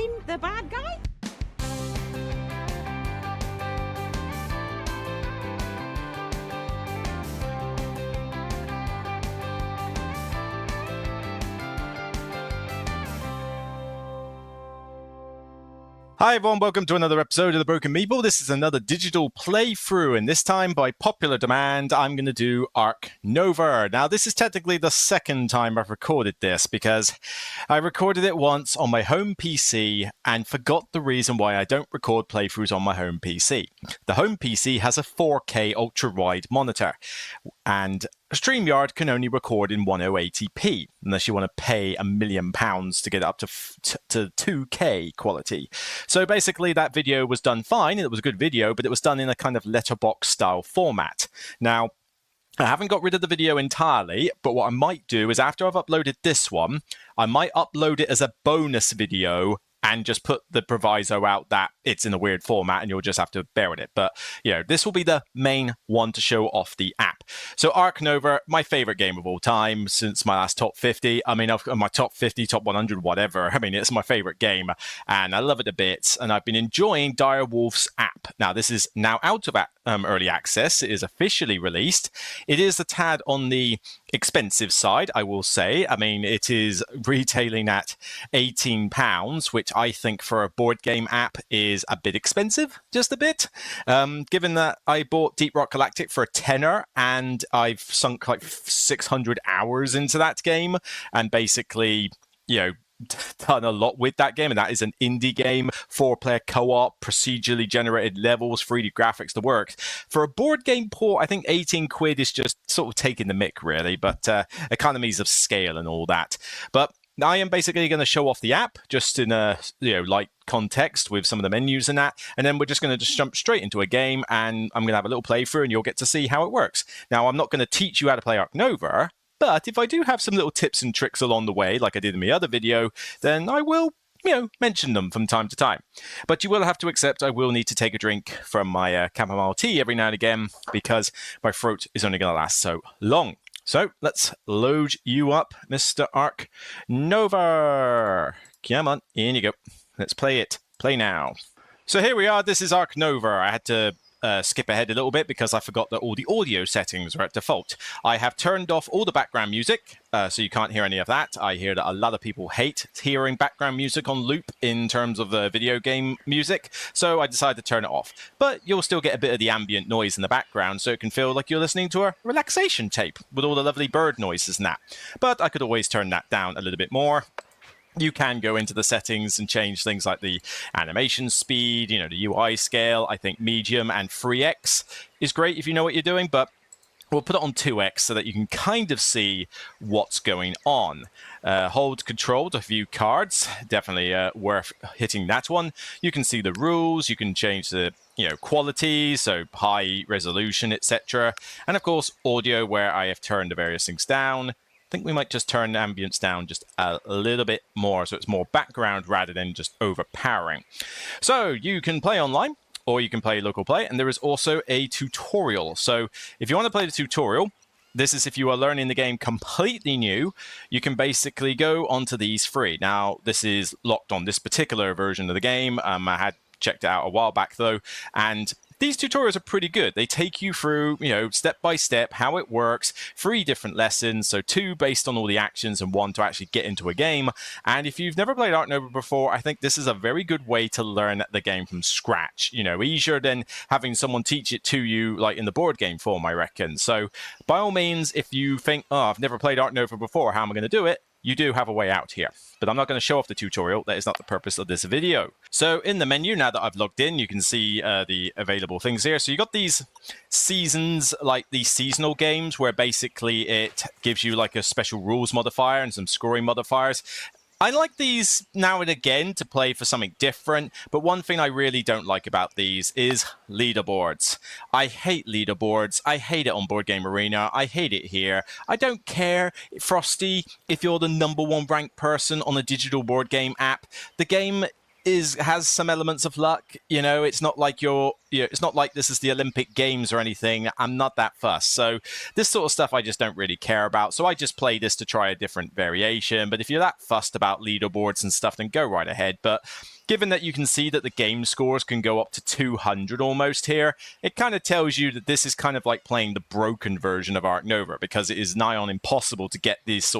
I'm the bad guy? Hi everyone, welcome to another episode of The Broken Meeple. This is another digital playthrough, and this time, by popular demand, I'm going to do Ark Nova. Now, this is technically the second time I've recorded this, because I recorded it once on my home PC and forgot the reason why I don't record playthroughs on my home PC. The home PC has a 4K ultra-wide monitor, and StreamYard can only record in 1080p, unless you want to pay £1 million to get it up to 2K quality. So basically, that video was done fine. It was a good video, but it was done in a kind of letterbox style format. Now, I haven't got rid of the video entirely, but what I might do is after I've uploaded this one, I might upload it as a bonus video and just put the proviso out that it's in a weird format and you'll just have to bear with it. But, you know, this will be the main one to show off the app. So Ark Nova, my favorite game of all time since my last top 50. I mean, my top 50, top 100, whatever. I mean, it's my favorite game and I love it a bit. And I've been enjoying Dire Wolf's app. Now, this is now out of early access. It is officially released. It is a tad on the expensive side, I will say. I mean, it is retailing at £18, which I think for a board game app is a bit expensive, just a bit. Given that I bought Deep Rock Galactic for a tenner and I've sunk like 600 hours into that game and basically, you know, done a lot with that game, and that is an indie game, 4-player co-op, procedurally generated levels, 3D graphics, the works. For a board game port, I think 18 quid is just sort of taking the mick, really, but economies of scale and all that. But I am basically going to show off the app just in a light context with some of the menus and that, and then we're just going to just jump straight into a game, and I'm going to have a little playthrough, and you'll get to see how it works. Now, I'm not going to teach you how to play Ark Nova, but if I do have some little tips and tricks along the way, like I did in my other video, then I will, mention them from time to time. But you will have to accept I will need to take a drink from my chamomile tea every now and again, because my throat is only going to last so long. So let's load you up, Mr. Ark Nova. Come on, in you go. Let's play it. Play now. So here we are. This is Ark Nova. I had to skip ahead a little bit because I forgot that all the audio settings are at default. I have turned off all the background music, so you can't hear any of that. I hear that a lot of people hate hearing background music on loop in terms of the video game music, so I decided to turn it off. But you'll still get a bit of the ambient noise in the background, so it can feel like you're listening to a relaxation tape with all the lovely bird noises and that. But I could always turn that down a little bit more. You can go into the settings and change things like the animation speed, the UI scale. I think medium and 3x is great if you know what you're doing, but we'll put it on 2x so that you can kind of see what's going on. Hold control to view cards. Definitely worth hitting that one. You can see the rules. You can change the quality, so high resolution, etc. And of course, audio, where I have turned the various things down. I think we might just turn the ambience down just a little bit more, so it's more background rather than just overpowering. So you can play online, or you can play local play, and there is also a tutorial. So if you want to play the tutorial, this is if you are learning the game completely new, you can basically go onto these three. Now, this is locked on this particular version of the game. I had checked it out a while back, though, and these tutorials are pretty good. They take you through, step by step, how it works, 3 different lessons, so 2 based on all the actions and 1 to actually get into a game. And if you've never played Ark Nova before, I think this is a very good way to learn the game from scratch. Easier than having someone teach it to you, like in the board game form, I reckon. So by all means, if you think, I've never played Ark Nova before, how am I going to do it? You do have a way out here, but I'm not going to show off the tutorial. That is not the purpose of this video. So in the menu, now that I've logged in, you can see the available things here. So you got these seasons, like these seasonal games, where basically it gives you like a special rules modifier and some scoring modifiers. I like these now and again to play for something different, but one thing I really don't like about these is leaderboards. I hate leaderboards. I hate it on Board Game Arena. I hate it here. I don't care, Frosty, if you're the #1 ranked person on a digital board game app. The game has some elements of luck. It's not like it's not like this is the Olympic Games or anything. I'm not that fussed. So this sort of stuff I just don't really care about. So I just play this to try a different variation. But if you're that fussed about leaderboards and stuff, then go right ahead. But given that you can see that the game scores can go up to 200 almost here, it kind of tells you that this is kind of like playing the broken version of Ark Nova, because it is nigh on impossible to get these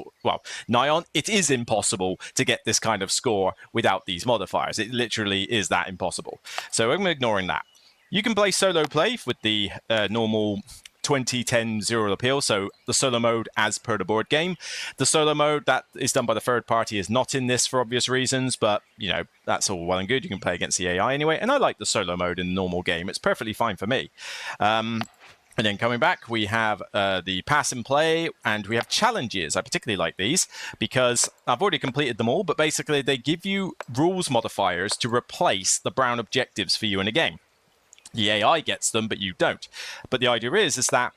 it is impossible to get this kind of score without these modifiers. It literally is that impossible. So I'm ignoring that. You can play solo play with the normal 20, 10, 0 appeal, so the solo mode as per the board game. The solo mode that is done by the third party is not in this for obvious reasons, but, you know, that's all well and good. You can play against the AI anyway, and I like the solo mode in the normal game. It's perfectly fine for me. And then coming back, we have the pass and play, and we have challenges. I particularly like these because I've already completed them all, but basically they give you rules modifiers to replace the brown objectives for you in a game. The AI gets them, but you don't. But the idea is that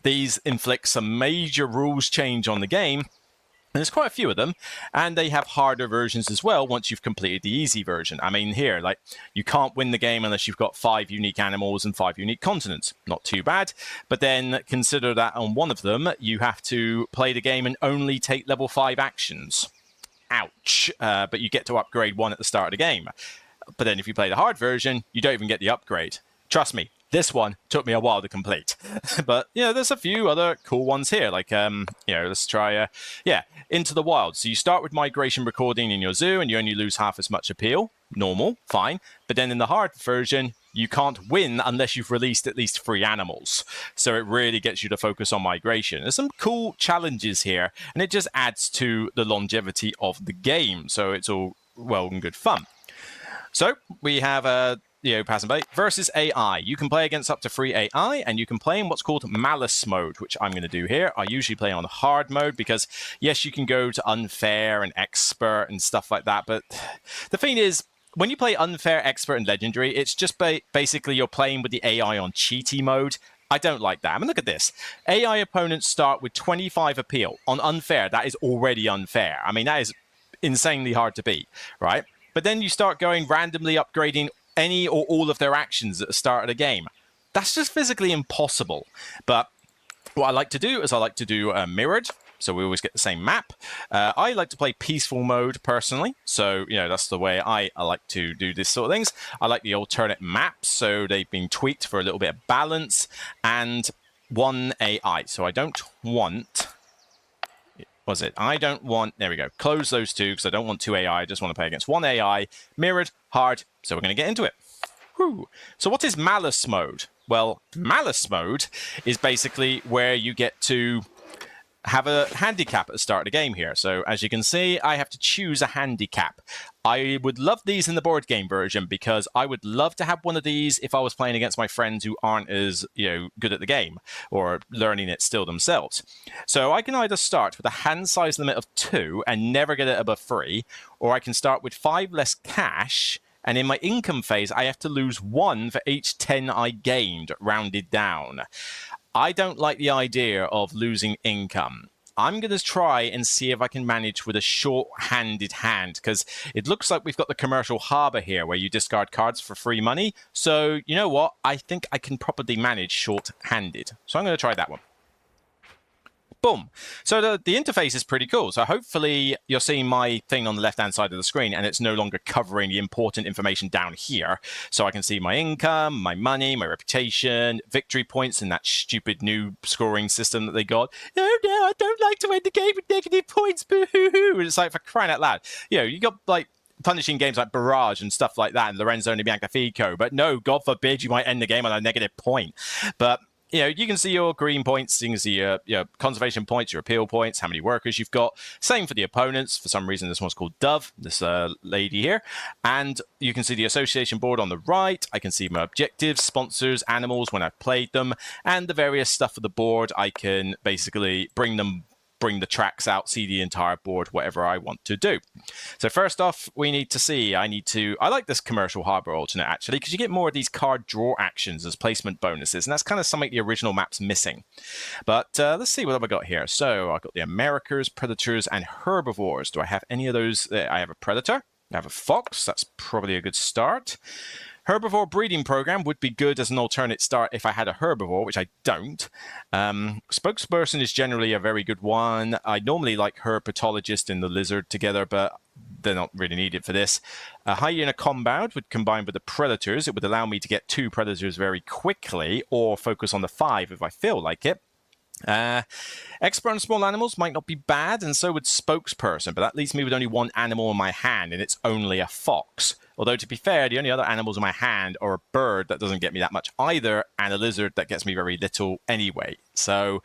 these inflict some major rules change on the game. And there's quite a few of them, and they have harder versions as well once you've completed the easy version. I mean, here, like, you can't win the game unless you've got 5 unique animals and 5 unique continents. Not too bad. But then consider that on one of them, you have to play the game and only take level 5 actions. Ouch. But you get to upgrade 1 at the start of the game. But then if you play the hard version, you don't even get the upgrade. Trust me, this one took me a while to complete. But, you know, there's a few other cool ones here. Like, you know, let's try, Into the Wild. So you start with migration recording in your zoo, and you only lose half as much appeal. Normal, fine. But then in the hard version, you can't win unless you've released at least 3 animals. So it really gets you to focus on migration. There's some cool challenges here, and it just adds to the longevity of the game. So it's all well and good fun. So we have pass and play versus AI. You can play against up to 3 AI, and you can play in what's called malice mode, which I'm going to do here. I usually play on hard mode because, yes, you can go to unfair and expert and stuff like that. But the thing is, when you play unfair, expert, and legendary, it's just basically you're playing with the AI on cheaty mode. I don't like that. I mean, look at this. AI opponents start with 25 appeal. On unfair, that is already unfair. I mean, that is insanely hard to beat, right? But then you start going randomly upgrading any or all of their actions at the start of the game. That's just physically impossible. But what I like to do is I like to do mirrored, so we always get the same map. I like to play peaceful mode personally, so you know that's the way I like to do this sort of things. I like the alternate maps, so they've been tweaked for a little bit of balance, and 1 AI. So I don't want... there we go. Close those 2 because I don't want 2 AI. I just want to play against 1 AI, mirrored, hard. So we're going to get into it. Whew. So what is malice mode? Well, malice mode is basically where you get to have a handicap at the start of the game here. So as you can see, I have to choose a handicap. I would love these in the board game version because I would love to have one of these if I was playing against my friends who aren't as, good at the game or learning it still themselves. So I can either start with a hand size limit of 2 and never get it above 3, or I can start with 5 less cash, and in my income phase, I have to lose 1 for each 10 I gained, rounded down. I don't like the idea of losing income. I'm going to try and see if I can manage with a short-handed hand, because it looks like we've got the commercial harbor here where you discard cards for free money. So, you know what? I think I can probably manage short-handed. So I'm going to try that one. Boom. So the interface is pretty cool. So hopefully you're seeing my thing on the left-hand side of the screen, and it's no longer covering the important information down here. So I can see my income, my money, my reputation, victory points in that stupid new scoring system that they got. Oh, no, I don't like to end the game with negative points. Boo-hoo-hoo. It's like, for crying out loud. You got, like, punishing games like Barrage and stuff like that, and Lorenzo and Biancafico. But no, God forbid you might end the game on a negative point. But... you can see your green points, you can see your conservation points, your appeal points, how many workers you've got. Same for the opponents. For some reason, this one's called Dove, this lady here. And you can see the association board on the right. I can see my objectives, sponsors, animals when I've played them, and the various stuff of the board. I can basically bring the tracks out, see the entire board, whatever I want to do. So first off, we need to see, I like this commercial harbor alternate actually, because you get more of these card draw actions as placement bonuses, and that's kind of something the original map's missing. But let's see, what have I got here? So I've got the Americas, Predators, and Herbivores. Do I have any of those? I have a Predator, I have a Fox, that's probably a good start. Herbivore breeding program would be good as an alternate start if I had a herbivore, which I don't. Spokesperson is generally a very good one. I normally like herpetologist and the lizard together, but they're not really needed for this. A hyena compound would combine with the predators. It would allow me to get 2 predators very quickly, or focus on the 5 if I feel like it. Expert on small animals might not be bad, and so would spokesperson, but that leaves me with only 1 animal in my hand, and it's only a fox. Although, to be fair, the only other animals in my hand are a bird that doesn't get me that much either, and a lizard that gets me very little anyway. So,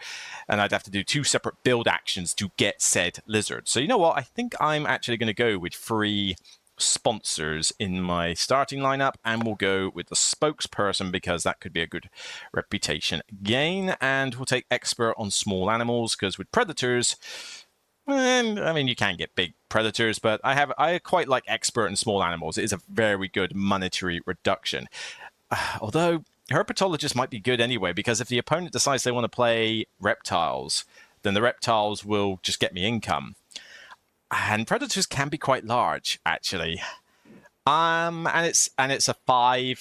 and I'd have to do 2 separate build actions to get said lizard. So you know what? I think I'm actually going to go with 3 sponsors in my starting lineup, and we'll go with the spokesperson because that could be a good reputation gain. And we'll take expert on small animals because with predators, I mean, you can get big predators, but I quite like expert in small animals. It is a very good monetary reduction. Although herpetologist might be good anyway, because if the opponent decides they want to play reptiles, then the reptiles will just get me income. And predators can be quite large, actually. And it's a 5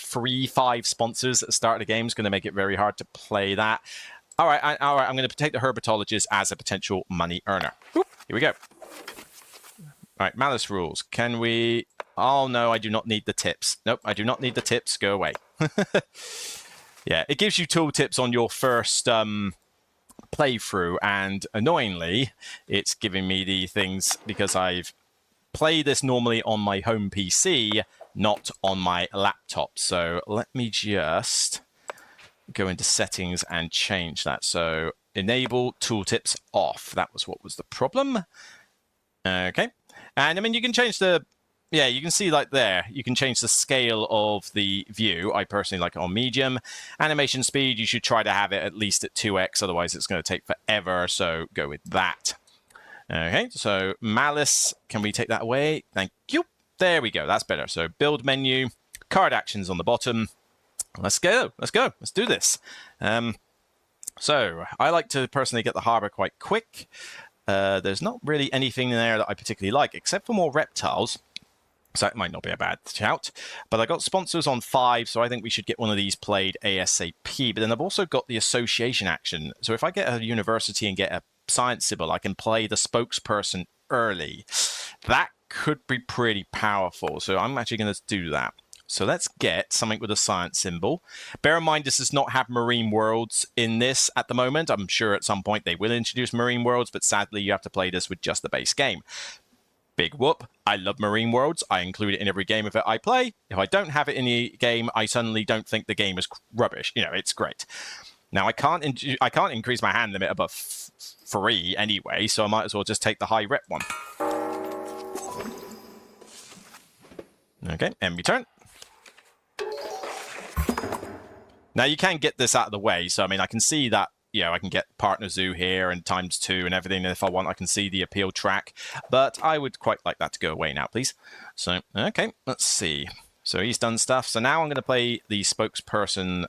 sponsors at the start of the game. It's going to make it very hard to play that. All right. I'm going to take the herpetologist as a potential money earner. Oop, here we go. All right, malice rules. Can we? Oh no, I do not need the tips. Nope, I do not need the tips. Go away. Yeah, it gives you tooltips on your first playthrough, and annoyingly, it's giving me the things because I've played this normally on my home PC, not on my laptop. So let me just go into settings and change that. So enable tooltips off. That was what was the problem. Okay, and I mean you can change the. Yeah, you can see like there, you can change the scale of the view. I personally like it on medium. Animation speed, you should try to have it at least at 2x, otherwise it's going to take forever, so go with that. Okay, so malice, can we take that away? Thank you. There we go, that's better. So build menu, card actions on the bottom. Let's go, let's do this. So I like to personally get the harbor quite quick. There's not really anything in there that I particularly like, except for more reptiles. So that might not be a bad shout. But I got sponsors on 5, so I think we should get one of these played ASAP. But then I've also got the association action. So if I get a university and get a science symbol, I can play the spokesperson early. That could be pretty powerful. So I'm actually going to do that. So let's get something with a science symbol. Bear in mind, this does not have marine worlds in this at the moment. I'm sure at some point they will introduce marine worlds, but sadly you have to play this with just the base game. Big whoop. I love marine worlds. I include it in every game of it I play. If I don't have it in the game, I suddenly don't think the game is rubbish. You know, it's great. Now, I can't increase my hand limit above 3 anyway, so I might as well just take the high rep one. Okay, end return. Now, you can get this out of the way. So, I mean, I can see that, you know, I can get partner zoo here and ×2 and everything. And if I want, I can see the appeal track. But I would quite like that to go away now, please. So, okay, let's see. So he's done stuff. So now I'm going to play the spokesperson.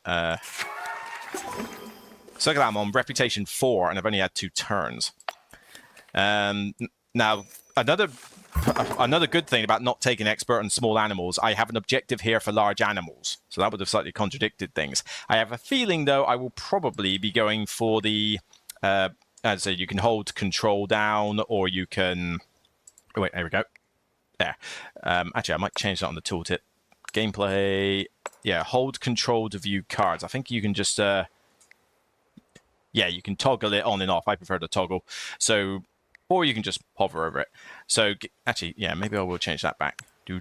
So look at that, I'm on reputation 4, and I've only had 2 turns. Now, another good thing about not taking expert on small animals, I have an objective here for large animals. So that would have slightly contradicted things. I have a feeling, though, I will probably be going for the... so you can hold control down, or you can... Oh, wait, there we go. There. Actually, I might change that on the tooltip. Gameplay... Yeah, hold control to view cards. I think you can just... yeah, you can toggle it on and off. I prefer to toggle. So... Or you can just hover over it. So, actually, yeah, maybe I will change that back. There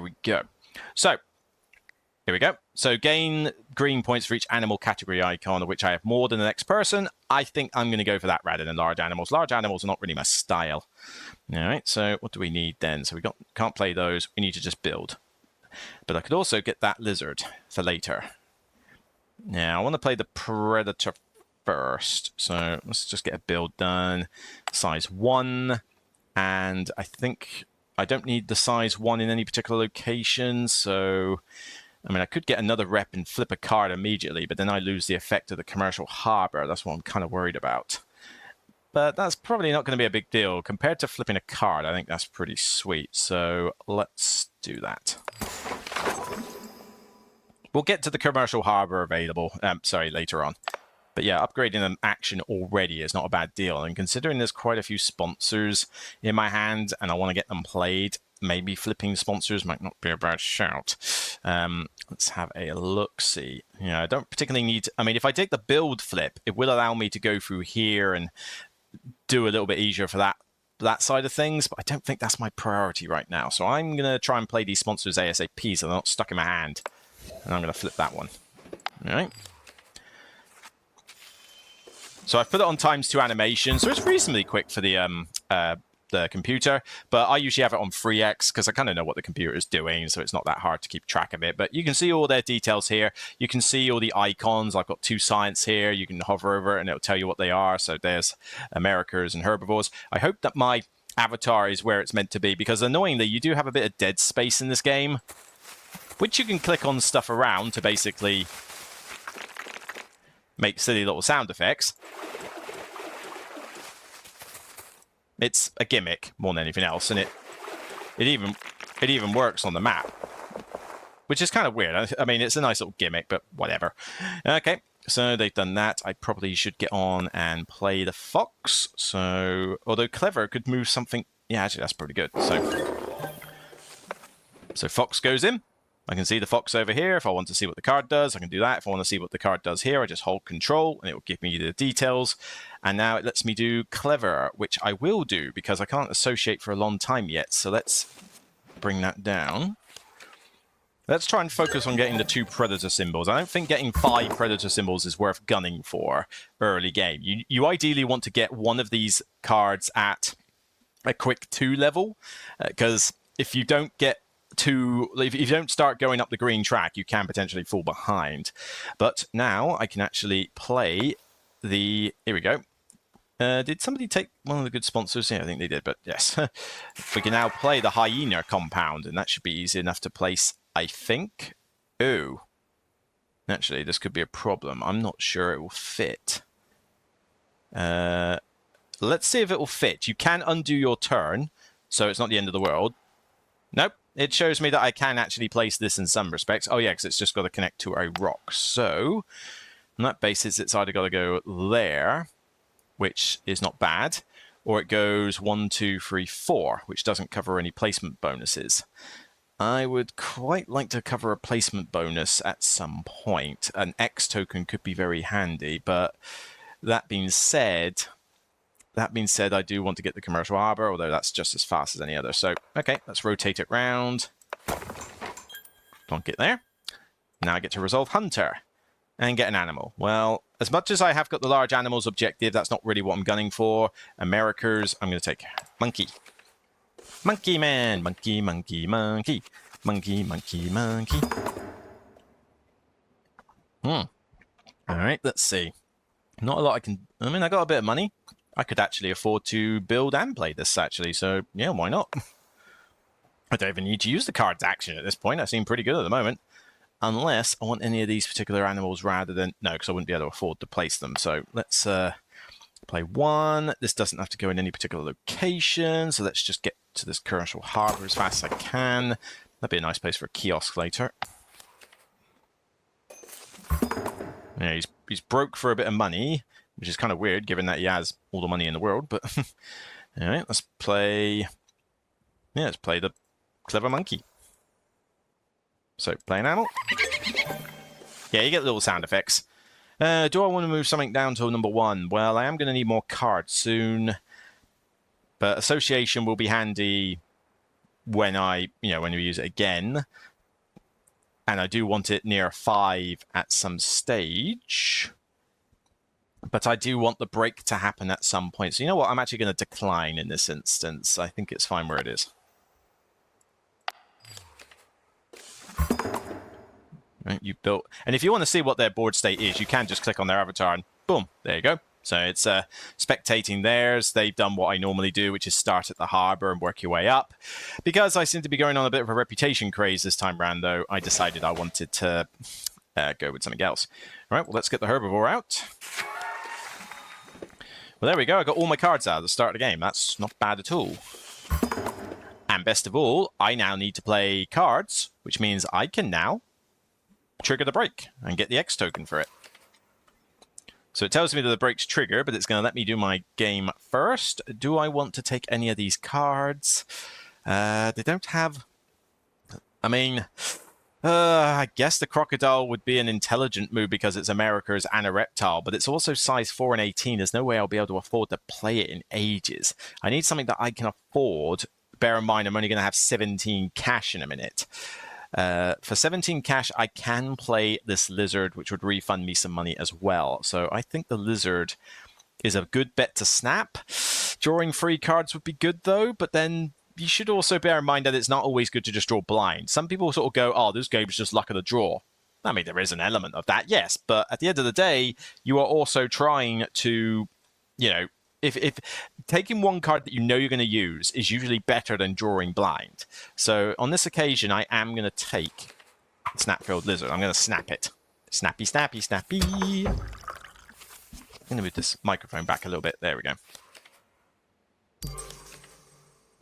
we go. So, here we go. So, gain green points for each animal category icon, of which I have more than the next person. I think I'm going to go for that rather than large animals. Large animals are not really my style. All right, so what do we need then? So, can't play those. We need to just build. But I could also get that lizard for later. Now, I want to play the predator first. So let's just get a build done. Size 1. And I think I don't need the size 1 in any particular location. So, I mean, I could get another rep and flip a card immediately, but then I lose the effect of the commercial harbor. That's what I'm kind of worried about. But that's probably not going to be a big deal. Compared to flipping a card, I think that's pretty sweet. So let's do that. We'll get to the commercial harbor available. Sorry, later on. But yeah, upgrading an action already is not a bad deal. And considering there's quite a few sponsors in my hand and I want to get them played, maybe flipping sponsors might not be a bad shout. Let's have a look-see. You know, I don't particularly need... I mean, if I take the build flip, it will allow me to go through here and do a little bit easier for that side of things, but I don't think that's my priority right now. So I'm going to try and play these sponsors ASAP so they're not stuck in my hand. And I'm going to flip that one. All right. So I've put it on ×2 animation, so it's reasonably quick for the computer, but I usually have it on 3x because I kind of know what the computer is doing, so it's not that hard to keep track of it. But you can see all their details here. You can see all the icons. I've got 2 science here. You can hover over it and it'll tell you what they are. So there's Americas and herbivores. I hope that my avatar is where it's meant to be, because annoyingly, you do have a bit of dead space in this game, which you can click on stuff around to basically make silly little sound effects. It's a gimmick more than anything else, and it even works on the map, which is kind of weird. I mean, it's a nice little gimmick, but whatever. Okay, so they've done that. I probably should get on and play the fox. So, although Clever could move something... Yeah, actually, that's pretty good. So fox goes in. I can see the fox over here. If I want to see what the card does, I can do that. If I want to see what the card does here, I just hold control and it will give me the details. And now it lets me do Clever, which I will do because I can't associate for a long time yet. So let's bring that down. Let's try and focus on getting the 2 predator symbols. I don't think getting 5 predator symbols is worth gunning for early game. You ideally want to get one of these cards at a quick 2 level, because if you don't get if you don't start going up the green track, you can potentially fall behind. But now I can actually play the... Here we go. Did somebody take one of the good sponsors? Yeah, I think they did, but yes. We can now play the hyena compound, and that should be easy enough to place, I think. Oh. Actually, this could be a problem. I'm not sure it will fit. Let's see if it will fit. You can undo your turn, so it's not the end of the world. Nope. It shows me that I can actually place this in some respects. Oh, yeah, because it's just got to connect to a rock. So, on that basis, it's either got to go there, which is not bad, or it goes 1, 2, 3, 4, which doesn't cover any placement bonuses. I would quite like to cover a placement bonus at some point. An X token could be very handy, but that being said... I do want to get the commercial harbor, although that's just as fast as any other. So, okay, let's rotate it round. Plonk it there. Now I get to resolve Hunter and get an animal. Well, as much as I have got the large animals objective, that's not really what I'm gunning for. Americas, I'm going to take Monkey. Monkey man. Monkey, monkey, monkey. Monkey, monkey, monkey. All right, let's see. Not a lot I can... I mean, I got a bit of money. I could actually afford to build and play this, actually. So, yeah, why not? I don't even need to use the card's action at this point. I seem pretty good at the moment. Unless I want any of these particular animals rather than... No, because I wouldn't be able to afford to place them. So, let's play 1. This doesn't have to go in any particular location. So, let's just get to this commercial harbor as fast as I can. That'd be a nice place for a kiosk later. Yeah, he's broke for a bit of money, which is kind of weird, given that he has all the money in the world. But all right, let's play. Yeah, let's play the clever monkey. So play an animal. Yeah, you get little sound effects. Do I want to move something down to number 1? Well, I am going to need more cards soon. But association will be handy when when we use it again. And I do want it near 5 at some stage. But I do want the break to happen at some point. So you know what? I'm actually going to decline in this instance. I think it's fine where it is. Right, you built... And if you want to see what their board state is, you can just click on their avatar and boom, there you go. So it's spectating theirs. They've done what I normally do, which is start at the harbor and work your way up. Because I seem to be going on a bit of a reputation craze this time around, though, I decided I wanted to go with something else. All right, well, let's get the herbivore out. Well, there we go. I got all my cards out at the start of the game. That's not bad at all. And best of all, I now need to play cards, which means I can now trigger the break and get the X token for it. So it tells me that the breaks trigger, but it's going to let me do my game first. Do I want to take any of these cards? They don't have... I mean, I guess the crocodile would be an intelligent move because it's America's and a reptile, but it's also size 4 and 18. There's no way I'll be able to afford to play it in ages. I need something that I can afford. Bear in mind, I'm only going to have 17 cash in a minute. For 17 cash, I can play this lizard, which would refund me some money as well. So I think the lizard is a good bet to snap. Drawing free cards would be good, though, but then you should also bear in mind that it's not always good to just draw blind. Some people sort of go, oh, this game's just luck of the draw. I mean, there is an element of that, yes, but at the end of the day, you are also trying to, you know, if taking one card that you know you're going to use is usually better than drawing blind. So on this occasion, I am going to take Snapfield Lizard. I'm going to snap it. Snappy, snappy, snappy. I'm going to move this microphone back a little bit. There we go.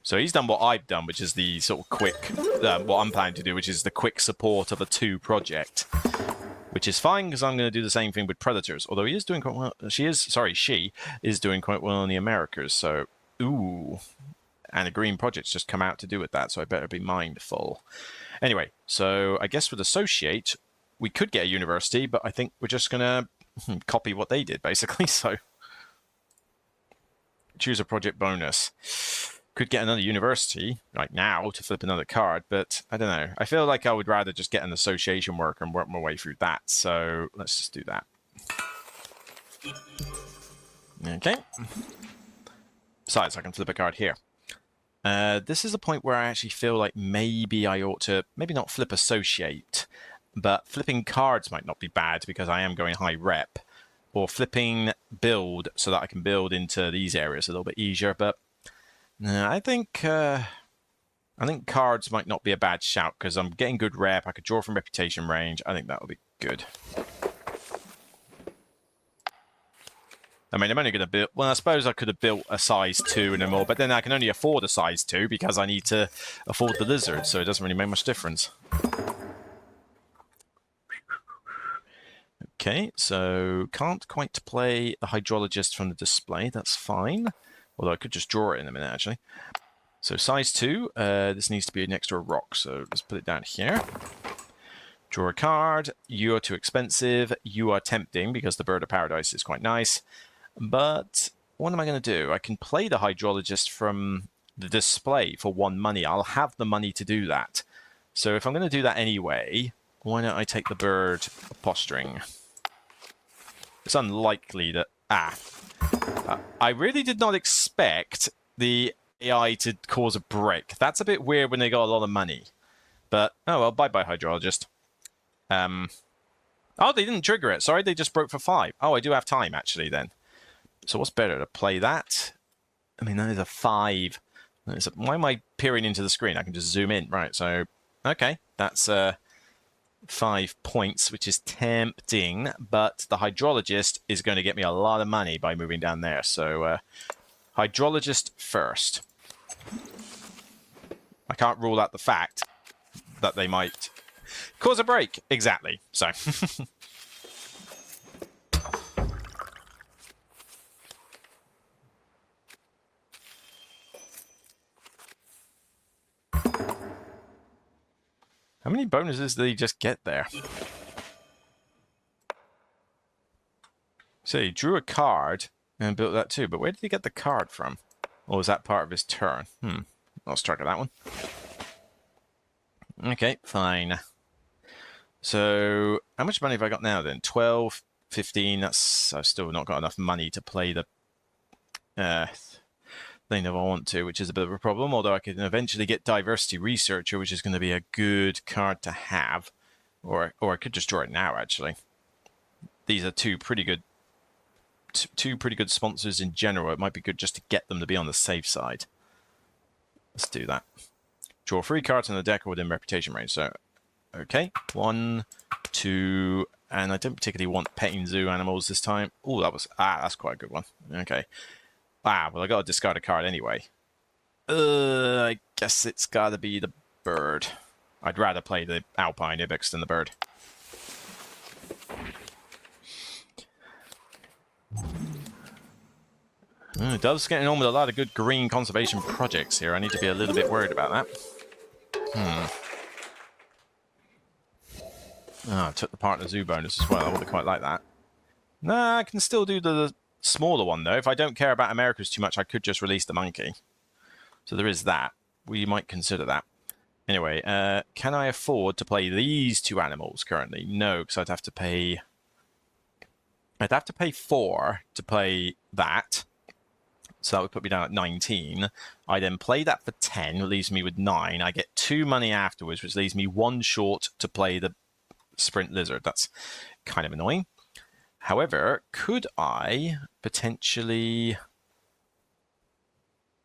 So he's done what I've done, which is the sort of quick, what I'm planning to do, which is the quick support of a 2 project. Which is fine, because I'm going to do the same thing with Predators. Although he is doing quite well. She is doing quite well in the Americas. So, ooh. And a green project's just come out to do with that, so I better be mindful. Anyway, so I guess with Associate, we could get a university, but I think we're just going to copy what they did, basically. So, choose a project bonus. Could get another university right now to flip another card, but I don't know. I feel like I would rather just get an association work and work my way through that. So let's just do that. Okay. Besides, I can flip a card here. This is a point where I actually feel like maybe I ought to, maybe not flip associate, but flipping cards might not be bad because I am going high rep. Or flipping build so that I can build into these areas a little bit easier, but no, I think cards might not be a bad shout because I'm getting good rep. I could draw from reputation range. I think that would be good. I mean, I'm only going to build... Well, I suppose I could have built a size 2 and more, but then I can only afford a size 2 because I need to afford the lizard, so it doesn't really make much difference. Okay, so can't quite play the hydrologist from the display. That's fine. Although I could just draw it in a minute, actually. So size 2, this needs to be next to a rock, so let's put it down here. Draw a card. You are too expensive. You are tempting because the Bird of Paradise is quite nice. But what am I going to do? I can play the hydrologist from the display for 1 money. I'll have the money to do that. So if I'm going to do that anyway, why don't I take the Bird Posturing? It's unlikely that... I really did not expect the AI to cause a break. That's a bit weird when they got a lot of money. But, oh well, bye-bye, Hydrologist. Oh, they didn't trigger it. Sorry, they just broke for 5. Oh, I do have time, actually, then. So what's better, to play that? I mean, that is a 5. Why am I peering into the screen? I can just zoom in. Right, so, okay. That's 5 points, which is tempting, but the hydrologist is going to get me a lot of money by moving down there. So, hydrologist first. I can't rule out the fact that they might cause a break. Exactly. So. How many bonuses did he just get there? So he drew a card and built that too, but where did he get the card from? Or was that part of his turn? Lost track of that one. Okay, fine. So, how much money have I got now then? 12, 15, I've still not got enough money to play the thing that I want to, which is a bit of a problem, although I can eventually get Diversity Researcher, which is going to be a good card to have. Or I could just draw it now, actually. These are two pretty good sponsors in general. It might be good just to get them to be on the safe side. Let's do that. Draw 3 cards on the deck or within reputation range. So, okay. 1, 2, and I don't particularly want petting zoo animals this time. Oh, that's quite a good one. Okay. Well, I got to discard a card anyway. I guess it's got to be the bird. I'd rather play the Alpine Ibex than the bird. Dove's getting on with a lot of good green conservation projects here. I need to be a little bit worried about that. Oh, I took the partner zoo bonus as well. I would have quite liked that. Nah, I can still do the smaller one, though. If I don't care about Americas too much, I could just release the monkey. So there is that. We might consider that. Anyway, can I afford to play these two animals currently? No, because I'd have to pay 4 to play that. So that would put me down at 19. I then play that for 10, which leaves me with 9. I get 2 money afterwards, which leaves me 1 short to play the Sprint Lizard. That's kind of annoying. However, could I potentially...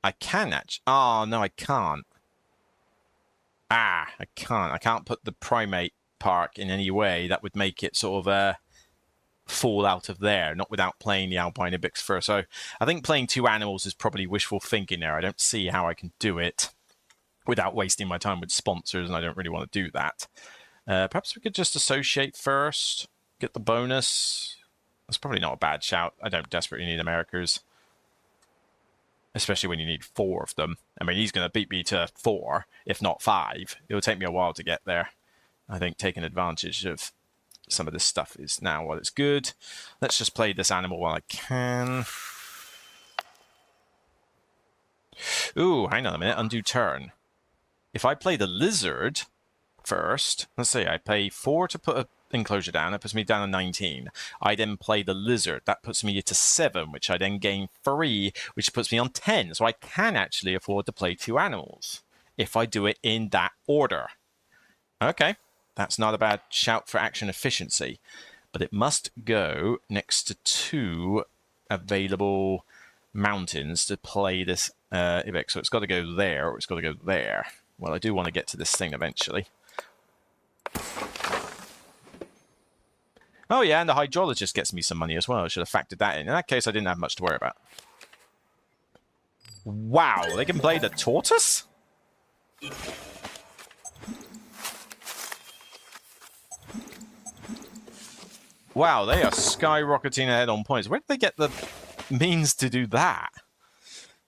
I can actually... Oh, no, I can't. I can't. I can't put the primate park in any way that would make it sort of fall out of there, not without playing the Alpine Ibex first. So I think playing 2 animals is probably wishful thinking there. I don't see how I can do it without wasting my time with sponsors, and I don't really want to do that. Perhaps we could just associate first, get the bonus. That's probably not a bad shout. I don't desperately need Americas, especially when you need 4 of them. I mean, he's going to beat me to 4, if not 5. It'll take me a while to get there. I think taking advantage of some of this stuff is now while it's good. Let's just play this animal while I can. Ooh, hang on a minute. Undo turn. If I play the lizard first, let's say I pay 4 to put an enclosure down. That puts me down to 19. I then play the lizard. That puts me to 7, which I then gain 3, which puts me on 10. So I can actually afford to play 2 animals if I do it in that order. Okay, that's not a bad shout for action efficiency, but it must go next to 2 available mountains to play this Ibex. So it's got to go there, or it's got to go there. Well, I do want to get to this thing eventually. Oh yeah, and the hydrologist gets me some money as well. I should have factored that in. In that case, I didn't have much to worry about. Wow, they can play the tortoise? Wow, they are skyrocketing ahead on points. Where did they get the means to do that?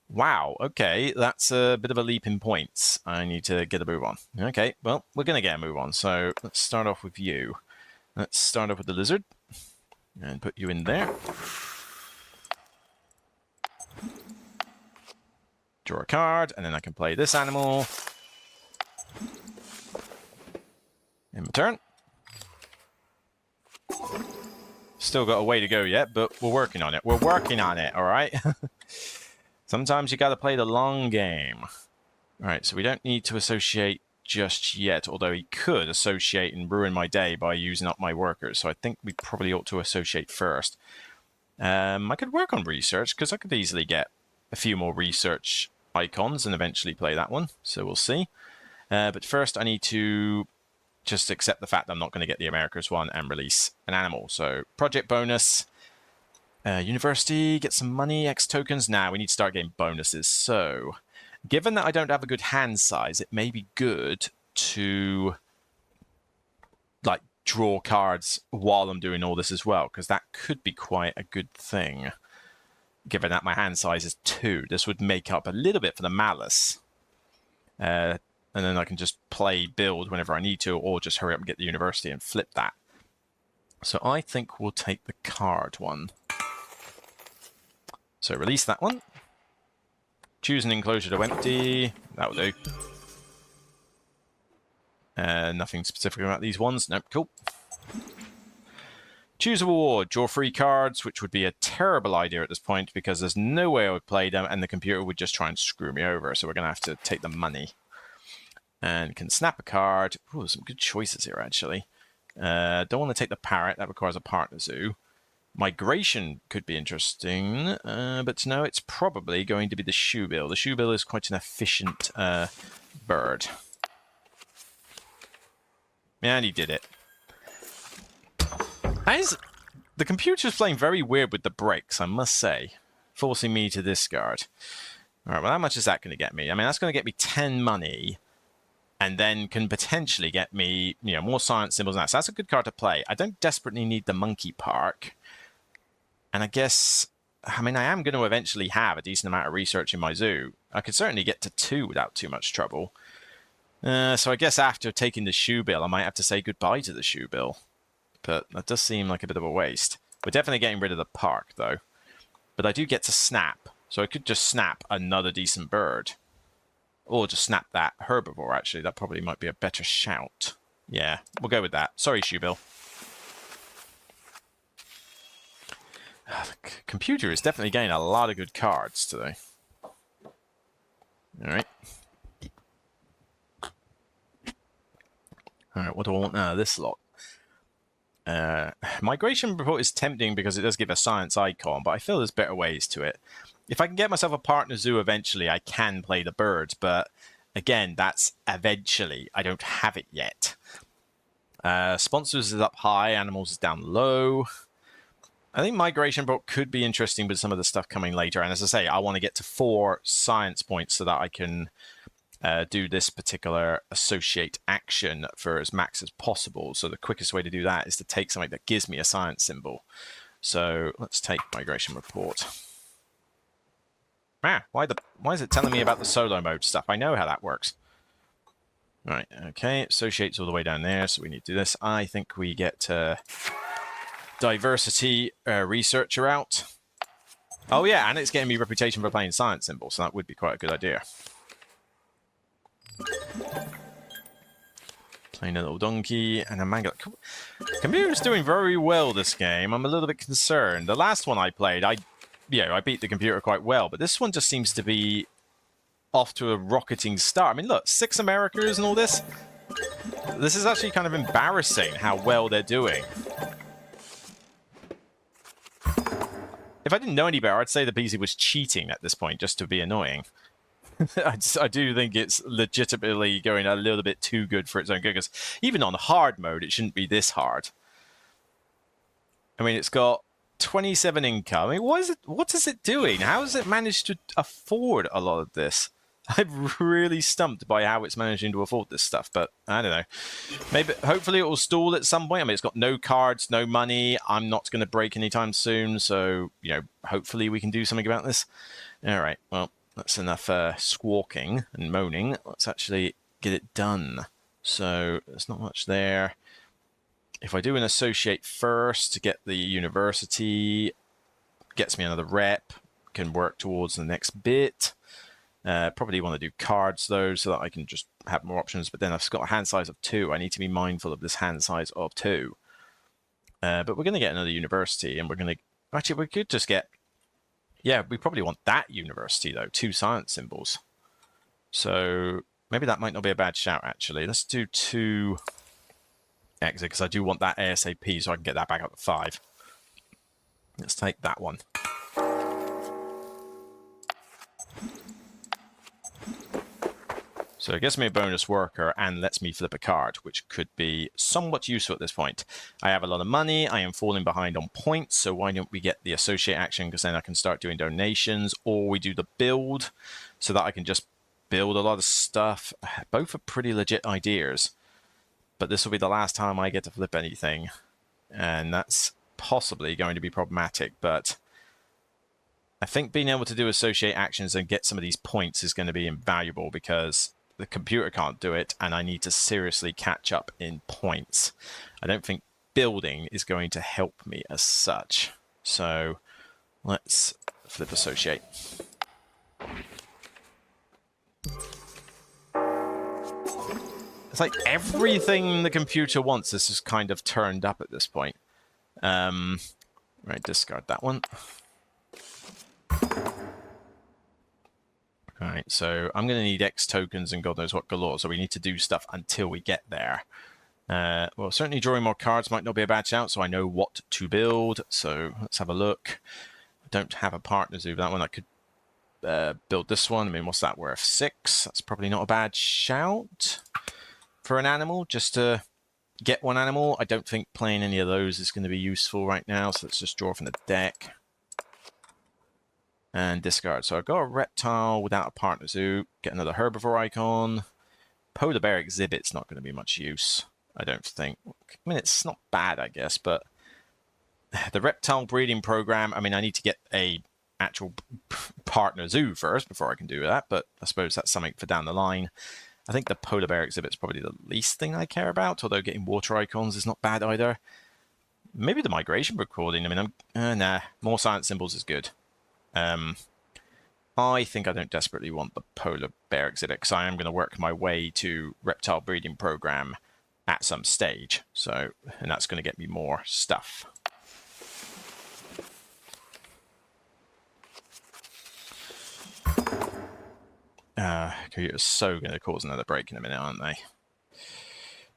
Wow, okay, that's a bit of a leap in points. I need to get a move on. Okay, well, we're going to get a move on. So let's start off with you. Let's start off with the lizard and put you in there. Draw a card, and then I can play this animal. In my turn. Still got a way to go yet, but we're working on it. We're working on it, all right? Sometimes you got to play the long game. All right, so we don't need to associate just yet, although he could associate and ruin my day by using up my workers. So I think we probably ought to associate first. I could work on research, because I could easily get a few more research icons and eventually play that one. So we'll see. But first I need to just accept the fact that I'm not going to get the Americas one and release an animal. So project bonus. University, get some money, X tokens. Now we need to start getting bonuses. So given that I don't have a good hand size, it may be good to like draw cards while I'm doing all this as well, because that could be quite a good thing. Given that my hand size is 2, this would make up a little bit for the malice. And then I can just play build whenever I need to, or just hurry up and get the university and flip that. So I think we'll take the card one. So release that one. Choose an enclosure to empty. That will do. Nothing specific about these ones. Nope, cool. Choose a reward. Draw 3 cards, which would be a terrible idea at this point because there's no way I would play them and the computer would just try and screw me over. So we're going to have to take the money. And can snap a card. Ooh, some good choices here, actually. Don't want to take the parrot. That requires a partner zoo. Migration could be interesting, but no, it's probably going to be the shoebill. The shoebill is quite an efficient bird. And he did it. The computer's playing very weird with the brakes, I must say, forcing me to discard. All right, well, how much is that going to get me? I mean, that's going to get me 10 money, and then can potentially get me, you know, more science symbols and that. So that's a good card to play. I don't desperately need the monkey park. And I guess I mean, I am going to eventually have a decent amount of research in my zoo. I could certainly get to 2 without too much trouble. So I guess after taking the shoe bill, I might have to say goodbye to the shoe bill. But that does seem like a bit of a waste. We're definitely getting rid of the park, though. But I do get to snap. So I could just snap another decent bird. Or just snap that herbivore, actually. That probably might be a better shout. Yeah, we'll go with that. Sorry, shoe bill. The computer is definitely getting a lot of good cards today. Alright. Alright, what do I want now? This lot. Migration report is tempting because it does give a science icon, but I feel there's better ways to it. If I can get myself a partner zoo eventually, I can play the birds, but again, that's eventually. I don't have it yet. Sponsors is up high, animals is down low. I think migration report could be interesting with some of the stuff coming later, and as I say, I want to get to 4 science points so that I can do this particular associate action for as max as possible. So the quickest way to do that is to take something that gives me a science symbol. So let's take migration report. Ah, why is it telling me about the solo mode stuff? I know how that works. Right, okay, associates all the way down there, so we need to do this. I think we get diversity researcher out. Oh yeah, and it's getting me reputation for playing science symbols, so that would be quite a good idea. Playing a little donkey and a manga. Computer's doing very well this game. I'm a little bit concerned. The last one I played, I beat the computer quite well, but this one just seems to be off to a rocketing start. I mean, look, 6 Americas and all this. This is actually kind of embarrassing how well they're doing. If I didn't know any better, I'd say the PC was cheating at this point just to be annoying. I do think it's legitimately going a little bit too good for its own good, because even on hard mode, it shouldn't be this hard. I mean, it's got 27 income. I mean, what is it doing? How has it managed to afford a lot of this? I'm really stumped by how it's managing to afford this stuff, but I don't know. Maybe, hopefully it will stall at some point. I mean, it's got no cards, no money. I'm not going to break anytime soon, so, you know, hopefully we can do something about this. All right, well, that's enough squawking and moaning. Let's actually get it done. So there's not much there. If I do an associate first to get the university, gets me another rep, can work towards the next bit. Probably want to do cards though, so that I can just have more options. But then I've got a hand size of 2. I need to be mindful of this hand size of 2. But we're going to get another university, and we're going to... Actually, we could just get... Yeah, we probably want that university, though. 2 science symbols. So maybe that might not be a bad shout, actually. Let's do 2 exit, because I do want that ASAP, so I can get that back up to 5. Let's take that one. So it gets me a bonus worker and lets me flip a card, which could be somewhat useful at this point. I have a lot of money. I am falling behind on points, so why don't we get the associate action, because then I can start doing donations, or we do the build so that I can just build a lot of stuff. Both are pretty legit ideas, but this will be the last time I get to flip anything, and that's possibly going to be problematic, but I think being able to do associate actions and get some of these points is going to be invaluable, because the computer can't do it, and I need to seriously catch up in points. I don't think building is going to help me as such. So let's flip associate. It's like everything the computer wants is just kind of turned up at this point. Right, discard that one. Alright, so I'm going to need X tokens and God knows what galore, so we need to do stuff until we get there. Well, certainly drawing more cards might not be a bad shout, so I know what to build. So let's have a look. I don't have a partner zoo, that one I could build this one. I mean, what's that worth? 6. That's probably not a bad shout for an animal, just to get one animal. I don't think playing any of those is going to be useful right now, so let's just draw from the deck. And discard. So I've got a reptile without a partner zoo. Get another herbivore icon. Polar bear exhibit's not going to be much use, I don't think. I mean, it's not bad, I guess, but the reptile breeding program, I mean, I need to get a actual partner zoo first before I can do that, but I suppose that's something for down the line. I think the polar bear exhibit's probably the least thing I care about, although getting water icons is not bad either. Maybe the migration recording. I mean, nah, more science symbols is good. I think I don't desperately want the polar bear exhibit because I am going to work my way to reptile breeding program at some stage. So, and that's going to get me more stuff. Computer's so going to cause another break in a minute, aren't they?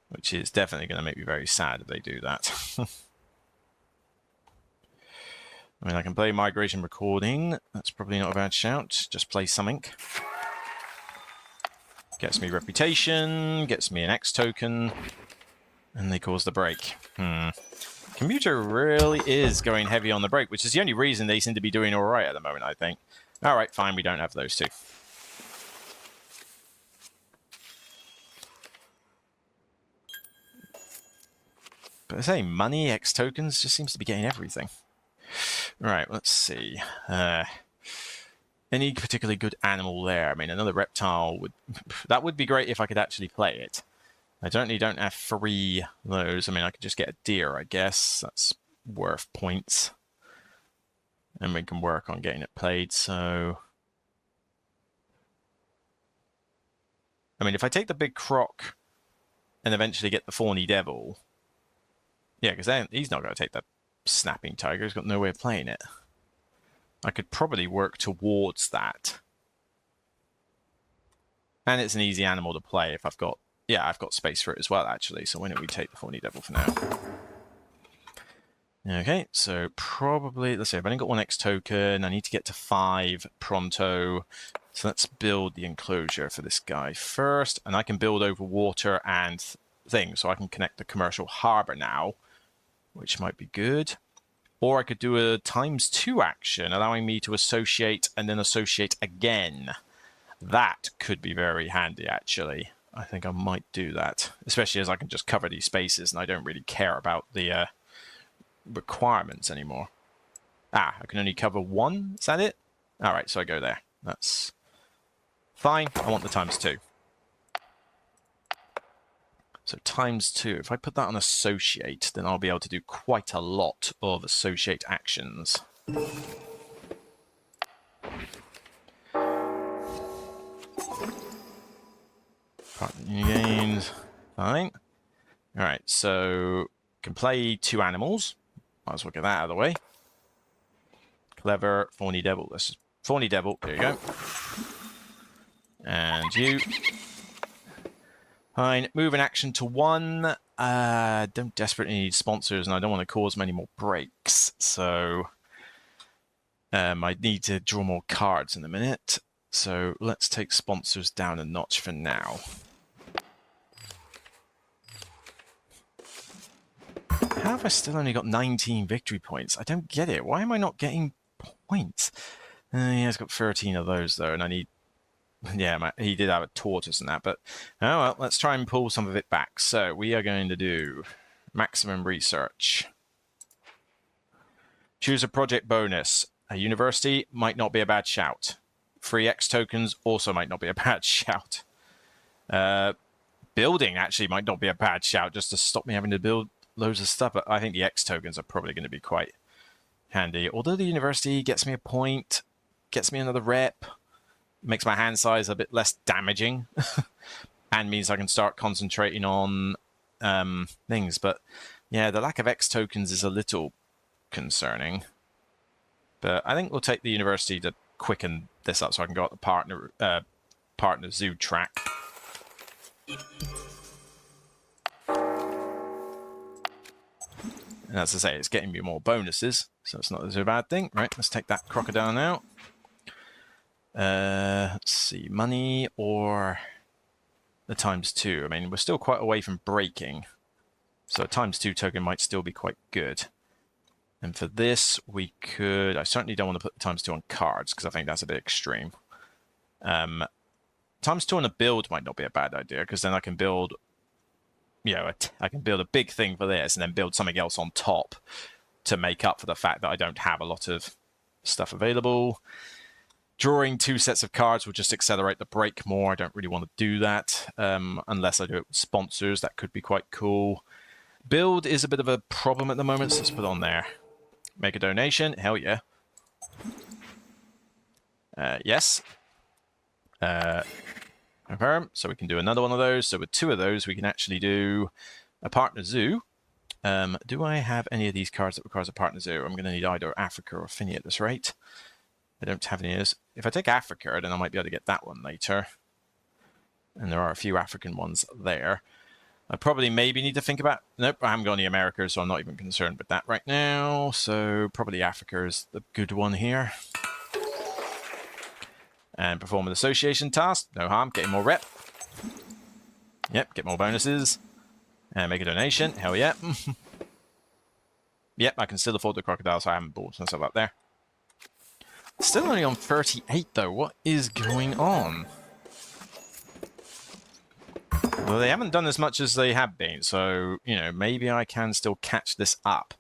Which is definitely going to make me very sad if they do that. I mean, I can play migration recording. That's probably not a bad shout. Just play something. Gets me reputation, gets me an X token, and they cause the break. Computer really is going heavy on the break, which is the only reason they seem to be doing all right at the moment, I think. All right, fine, we don't have those two. But I say, money, X tokens, just seems to be getting everything. Right, let's see. Any particularly good animal there? I mean, another reptile would... That would be great if I could actually play it. I certainly don't have 3 of those. I mean, I could just get a deer, I guess. That's worth points. And we can work on getting it played, so... I mean, if I take the big croc and eventually get the Fawny Devil... Yeah, because he's not going to take the snapping tiger. He's got no way of playing it. I could probably work towards that. And it's an easy animal to play if I've got... Yeah, I've got space for it as well, actually. So why don't we take the Fawny Devil for now? Okay, so probably... Let's see, I've only got 1 X token. I need to get to 5 pronto. So let's build the enclosure for this guy first. And I can build over water and things. So I can connect the commercial harbor now, which might be good. Or I could do a ×2 action, allowing me to associate and then associate again. That could be very handy, actually. I think I might do that, especially as I can just cover these spaces and I don't really care about the requirements anymore. I can only cover 1? Is that it? All right, so I go there. That's fine. I want the ×2. So ×2, if I put that on associate, then I'll be able to do quite a lot of associate actions. Partner new games, fine. All right, so can play 2 animals. Might as well get that out of the way. Clever, Fawny Devil. This is Fawny Devil, there you go. And you. Fine, move an action to 1. Don't desperately need sponsors, and I don't want to cause many more breaks. So I need to draw more cards in a minute. So let's take sponsors down a notch for now. How have I still only got 19 victory points? I don't get it. Why am I not getting points? Yeah, he's got 13 of those, though, and I need... Yeah, he did have a tortoise and that, but... Oh, well, let's try and pull some of it back. So, we are going to do maximum research. Choose a project bonus. A university might not be a bad shout. Free X tokens also might not be a bad shout. Building actually might not be a bad shout, just to stop me having to build loads of stuff, but I think the X tokens are probably going to be quite handy. Although the university gets me a point, gets me another rep, makes my hand size a bit less damaging, and means I can start concentrating on things. But yeah, the lack of X tokens is a little concerning. But I think we'll take the university to quicken this up so I can go up the partner zoo track. And as I say, it's getting me more bonuses, so it's not a bad thing. Right, let's take that crocodile now. Let's see, money or the ×2. I mean, we're still quite away from breaking, so a ×2 token might still be quite good. And for this, we could... I certainly don't want to put the ×2 on cards, because I think that's a bit extreme. ×2 on a build might not be a bad idea, because then I can build... You know, I can build a big thing for this, and then build something else on top. to make up for the fact that I don't have a lot of stuff available. Drawing 2 sets of cards will just accelerate the break more. I don't really want to do that unless I do it with sponsors. That could be quite cool. Build is a bit of a problem at the moment, so let's put on there. Make a donation. Hell yeah. Yes. Confirm. So we can do another one of those. So with 2 of those, we can actually do a partner zoo. Do I have any of these cards that requires a partner zoo? I'm going to need either Africa or Finny at this rate. I don't have any of those. If I take Africa, then I might be able to get that one later. And there are a few African ones there. I probably maybe need to think about... Nope, I haven't got any America, so I'm not even concerned with that right now. So probably Africa is the good one here. And perform an association task. No harm, getting more rep. Yep, get more bonuses. And make a donation. Hell yeah. Yep, I can still afford the crocodile, so I haven't bought myself up there. Still only on 38, though. What is going on? Well, they haven't done as much as they have been, so, you know, maybe I can still catch this up.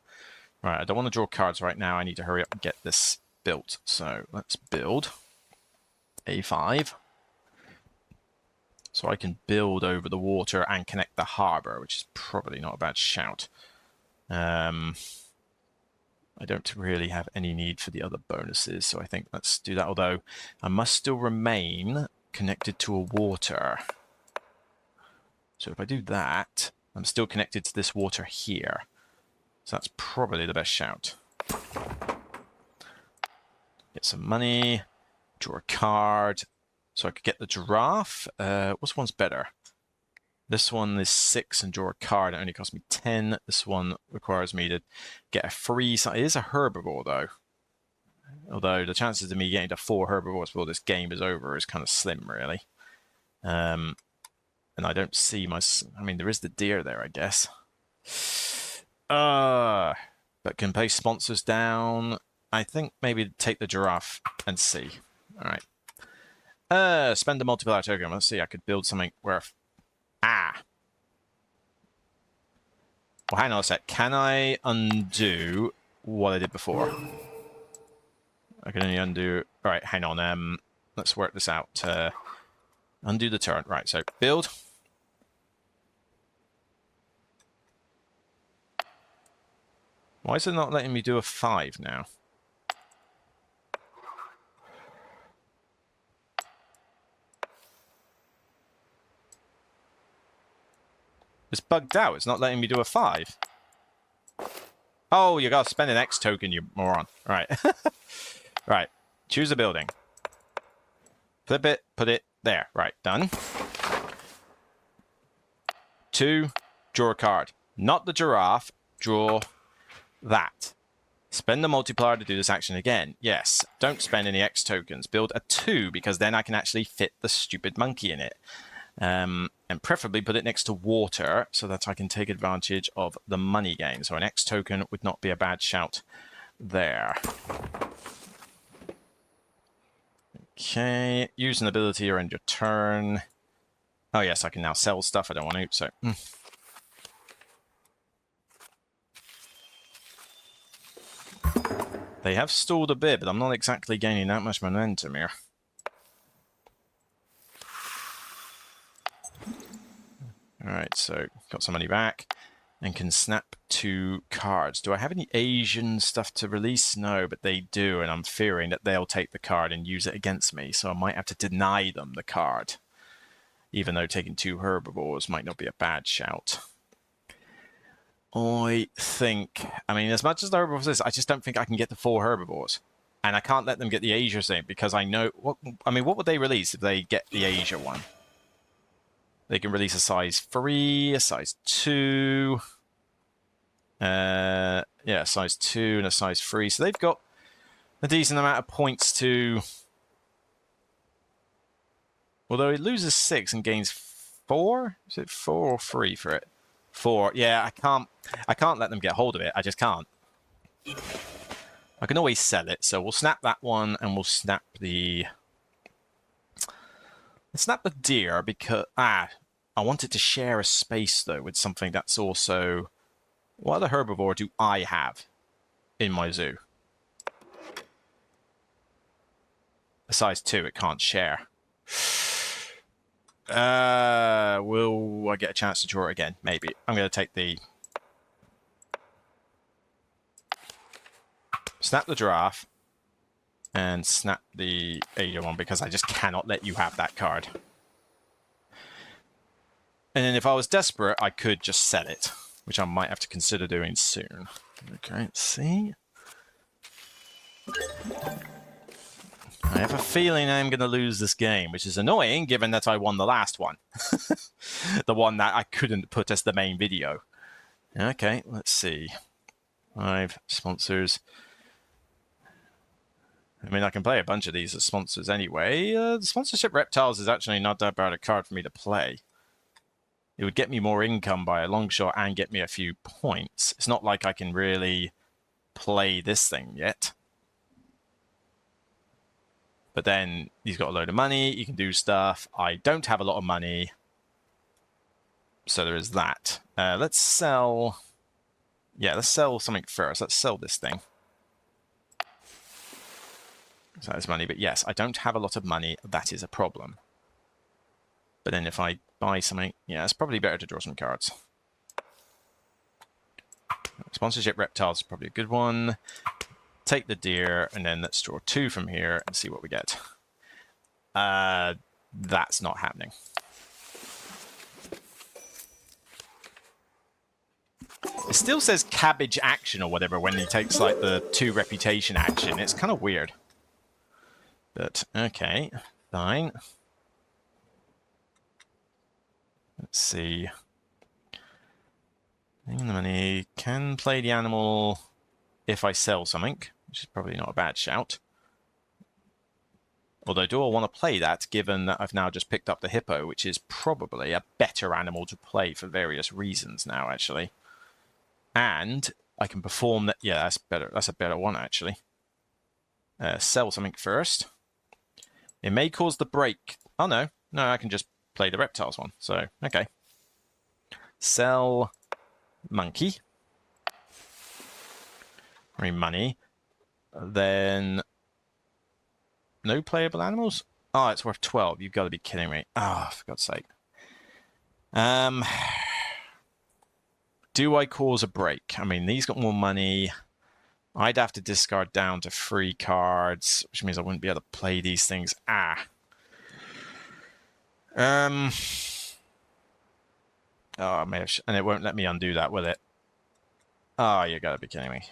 Right, I don't want to draw cards right now. I need to hurry up and get this built. So let's build A5. So I can build over the water and connect the harbour, which is probably not a bad shout. I don't really have any need for the other bonuses, so I think let's do that. Although I must still remain connected to a water. So if I do that, I'm still connected to this water here. So that's probably the best shout. Get some money, draw a card. So I could get the giraffe. Which one's better? This one is 6 and draw a card. It only costs me 10. This one requires me to get a free... It is a herbivore, though. Although the chances of me getting to 4 herbivores before this game is over is kind of slim, really. And I don't see my... I mean, there is the deer there, I guess. But can pay sponsors down. I think maybe take the giraffe and see. All right. Spend a multiplier token. Let's see. I could build something worth... Well, hang on a sec. Can I undo what I did before? I can only undo... All right, hang on. Let's work this out. Undo the turn. Right, so build. Why is it not letting me do a 5 now? It's bugged out. It's not letting me do a 5. Oh, you got to spend an X token, you moron. Right. Right. Choose a building. Flip it. Put it there. Right. Done. 2. Draw a card. Not the giraffe. Draw that. Spend the multiplier to do this action again. Yes. Don't spend any X tokens. Build a 2 because then I can actually fit the stupid monkey in it. And preferably put it next to water so that I can take advantage of the money gain. So an X token would not be a bad shout there. Okay, use an ability or end your turn. Oh yes, I can now sell stuff. I don't want to, so... They have stalled a bit, but I'm not exactly gaining that much momentum here. Alright, so got some money back and can snap 2 cards. Do I have any Asian stuff to release? No, but they do, and I'm fearing that they'll take the card and use it against me, so I might have to deny them the card. Even though taking 2 herbivores might not be a bad shout. I think, I mean, as much as the herbivores is, I just don't think I can get the 4 herbivores. And I can't let them get the Asia thing because I know, what would they release if they get the Asia one? They can release a size 3, a size 2. Yeah, a size 2 and a size 3. So they've got a decent amount of points to... Although it loses 6 and gains 4? Is it 4 or 3 for it? 4. Yeah, I can't let them get hold of it. I just can't. I can always sell it. So we'll snap that one and we'll snap the... Let's snap the deer because... I wanted to share a space, though, with something that's also... What other herbivore do I have? in my zoo. A size 2, it can't share. Will I get a chance to draw it again? Maybe. I'm going to take the... Snap the giraffe. And snap the Ada one, because I just cannot let you have that card. And then if I was desperate, I could just sell it, which I might have to consider doing soon. Okay, let's see. I have a feeling I'm going to lose this game, which is annoying given that I won the last one. The one that I couldn't put as the main video. Okay, let's see. 5 sponsors. I mean, I can play a bunch of these as sponsors anyway. The sponsorship reptiles is actually not that bad a card for me to play. It would get me more income by a long shot and get me a few points. It's not like I can really play this thing yet. But then he's got a load of money. You can do stuff. I don't have a lot of money. So there is that. Let's sell... Yeah, let's sell something first. Let's sell this thing. So that's money. But yes, I don't have a lot of money. That is a problem. But then if I buy something... Yeah, it's probably better to draw some cards. Sponsorship reptiles is probably a good one. Take the deer, and then let's draw 2 from here and see what we get. That's not happening. It still says cabbage action or whatever when he takes like the 2 reputation action. It's kind of weird. But, okay, fine. Let's see. Taking the money. Can play the animal if I sell something, which is probably not a bad shout. Although, do I want to play that, given that I've now just picked up the hippo, which is probably a better animal to play for various reasons now, actually. And I can perform that. Yeah, that's better. That's a better one, actually. Sell something first. It may cause the break. Oh, no. No, I can just play the reptiles one. So, okay. Sell monkey. Money. Then no playable animals? Oh, it's worth 12. You've got to be kidding me. Oh, for God's sake. Do I cause a break? I mean, these got more money. I'd have to discard down to 3 cards, which means I wouldn't be able to play these things. Oh, I may have... and it won't let me undo that, will it? Oh, you got to be kidding me.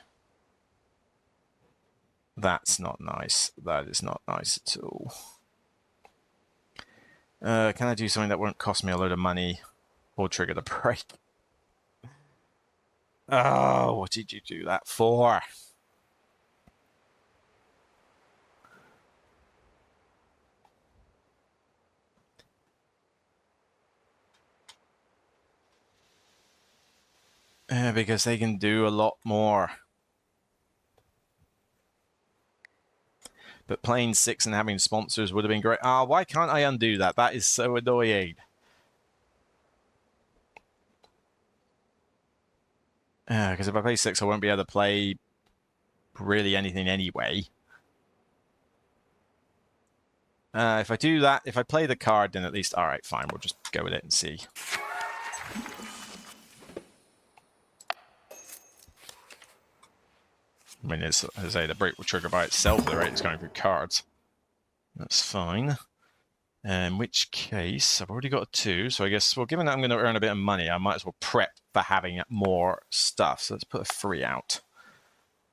That's not nice. That is not nice at all. Can I do something that won't cost me a load of money or trigger the break? Oh, what did you do that for? Because they can do a lot more. But playing 6 and having sponsors would have been great. Ah, why can't I undo that? That is so annoying. Because if I play 6, I won't be able to play really anything anyway. If I do that, if I play the card, then at least... Alright, fine. We'll just go with it and see. I mean, as I say, the break will trigger by itself at the rate it's going through cards. That's fine. In which case, I've already got a 2, so I guess, well, given that I'm going to earn a bit of money, I might as well prep for having more stuff. So let's put a 3 out.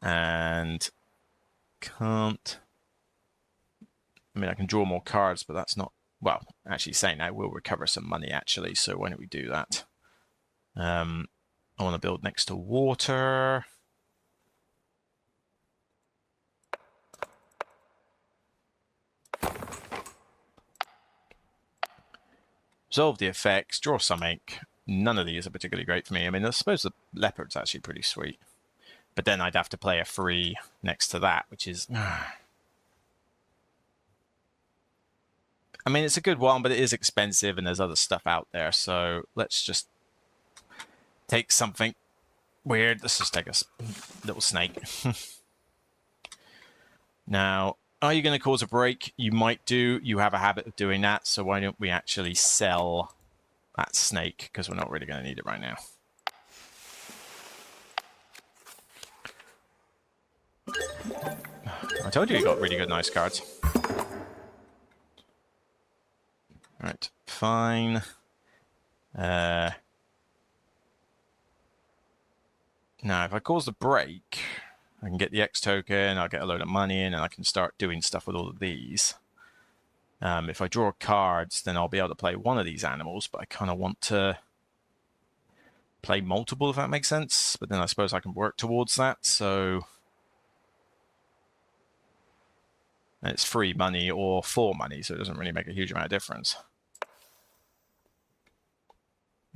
And can't... I mean, I can draw more cards, but that's not... Well, actually saying that, we'll recover some money, actually, so why don't we do that? I want to build next to water... Resolve the effects, draw something. None of these are particularly great for me. I mean, I suppose the leopard's actually pretty sweet. But then I'd have to play a 3 next to that, which is... I mean, it's a good one, but it is expensive and there's other stuff out there. So let's just take something Weird. Let's just take a little snake. Now, are you going to cause a break? You might do. You have a habit of doing that. So why don't we actually sell that snake? Because we're not really going to need it right now. I told you got really good nice cards. Right, fine. Now, if I cause the break, I can get the X token, I'll get a load of money in, and I can start doing stuff with all of these. If I draw cards, then I'll be able to play one of these animals, but I kind of want to play multiple, if that makes sense. But then I suppose I can work towards that, so... And it's free money or for money, so it doesn't really make a huge amount of difference.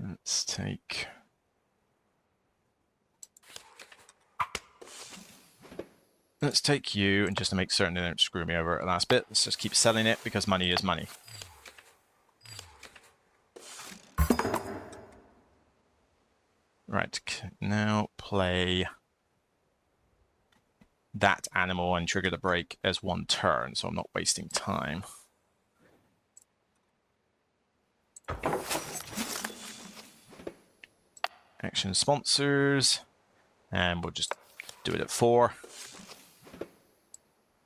Let's take... Let's take you, and just to make certain they don't screw me over at the last bit, let's just keep selling it, because money is money. Right, now play that animal and trigger the break as one turn, so I'm not wasting time. Action sponsors, and we'll just do it at 4.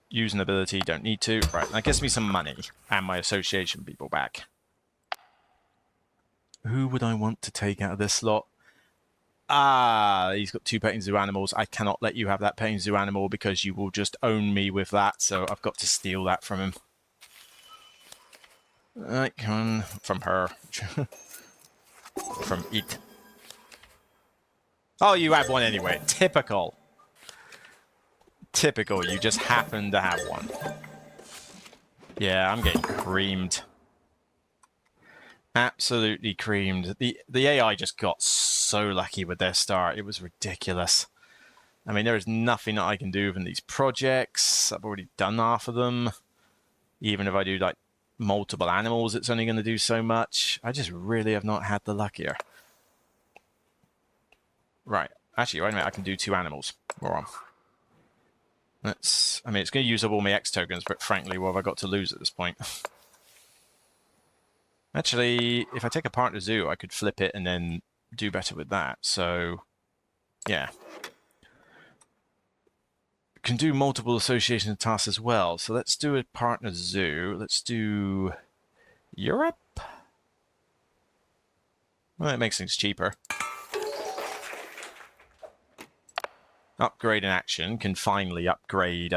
Use an ability, don't need to. Right, that gives me some money and my association people back. Who would I want to take out of this slot? Ah, he's got 2 petting zoo animals. I cannot let you have that petting zoo animal because you will just own me with that, so I've got to steal that from him. Right, come on. From her. From it. Oh, you have one anyway. Typical. Typical, you just happen to have one. Yeah, I'm getting creamed. Absolutely creamed. The AI just got so lucky with their start. It was ridiculous. I mean, there is nothing that I can do from these projects. I've already done half of them. Even if I do like multiple animals, it's only going to do so much. I just really have not had the luck here. Right. Actually, wait a minute. I can do 2 animals. We're on. I mean, it's going to use up all my X tokens, but frankly, what have I got to lose at this point? Actually, if I take a partner zoo, I could flip it and then do better with that. So, yeah. Can do multiple association tasks as well. So let's do a partner zoo. Let's do Europe. Well, that makes things cheaper. Upgrade in action can finally upgrade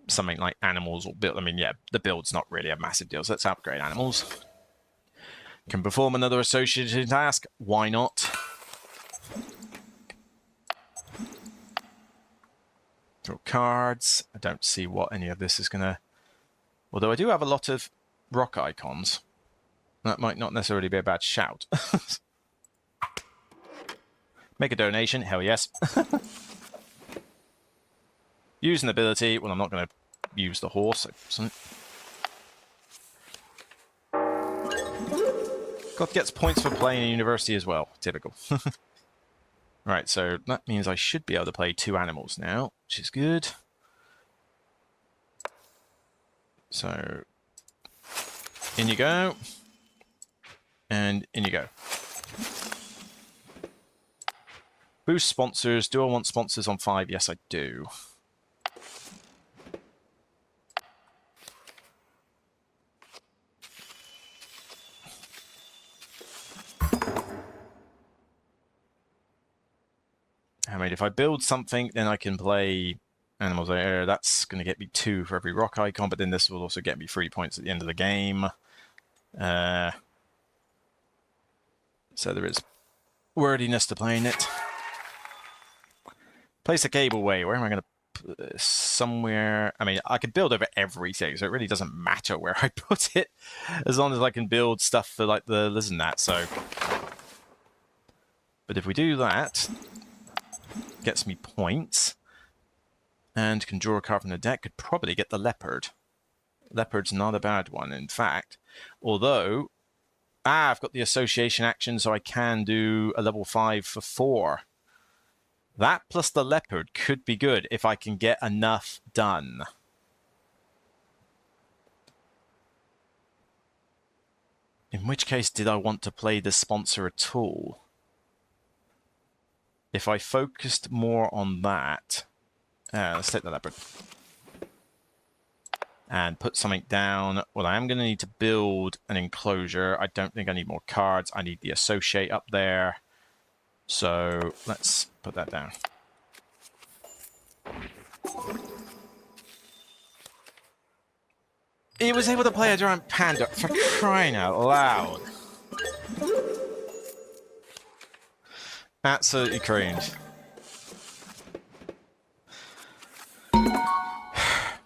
something like animals or build. I mean, yeah, the build's not really a massive deal, so let's upgrade animals. Can perform another associated task. Why not? Draw cards. I don't see what any of this is going to... Although I do have a lot of rock icons. That might not necessarily be a bad shout. Make a donation, hell yes. Use an ability. Well, I'm not going to use the horse. God gets points for playing in university as well. Typical. Right, so that means I should be able to play 2 animals now, which is good. So, in you go. And in you go. Boost sponsors. Do I want sponsors on 5? Yes, I do. I mean, if I build something, then I can play animals there. That's going to get me 2 for every rock icon, but then this will also get me 3 points at the end of the game. So there is wordiness to playing it. Place a cableway. Where am I going to put this? Somewhere. I mean, I could build over everything, so it really doesn't matter where I put it, as long as I can build stuff for like the this and that. So, but if we do that, gets me points, and can draw a card from the deck. Could probably get the leopard. Leopard's not a bad one, in fact. Although, I've got the association action, so I can do a level 5 for 4. That plus the leopard could be good if I can get enough done. In which case, did I want to play the sponsor at all? If I focused more on that... let's take the leopard. And put something down. Well, I am going to need to build an enclosure. I don't think I need more cards. I need the associate up there. So let's put that down. He was able to play a giant panda, for crying out loud. Absolutely cringe.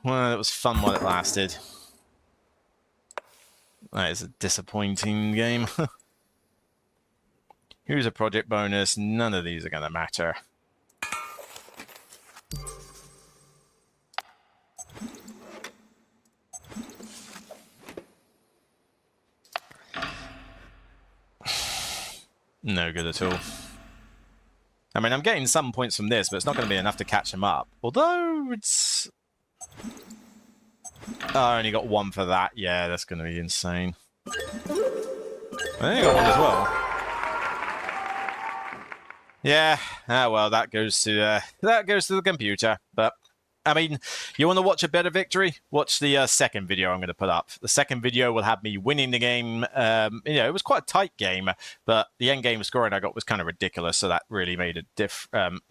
Well, it was fun while it lasted. That is a disappointing game. Here's a project bonus. None of these are going to matter. No good at all. I mean, I'm getting some points from this, but it's not going to be enough to catch him up. Although, it's... Oh, I only got one for that. Yeah, that's going to be insane. I only got one as well. Yeah, well, that goes to the computer. But I mean, you want to watch a better victory? Watch the second video I'm going to put up. The second video will have me winning the game. It was quite a tight game, but the end game scoring I got was kind of ridiculous, so that really made a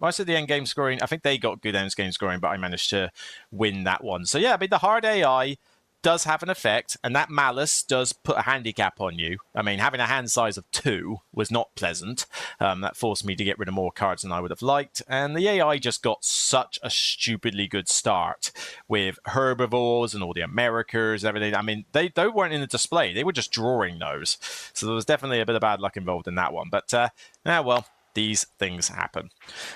I said the end game scoring. I think they got good end game scoring, but I managed to win that one. So yeah, I mean, the hard AI does have an effect, and that malice does put a handicap on you. I mean, having a hand size of 2 was not pleasant. That forced me to get rid of more cards than I would have liked, and the AI just got such a stupidly good start with herbivores and all the Americas and everything. I mean, they weren't in the display. They were just drawing those. So there was definitely a bit of bad luck involved in that one. But, well, these things happen.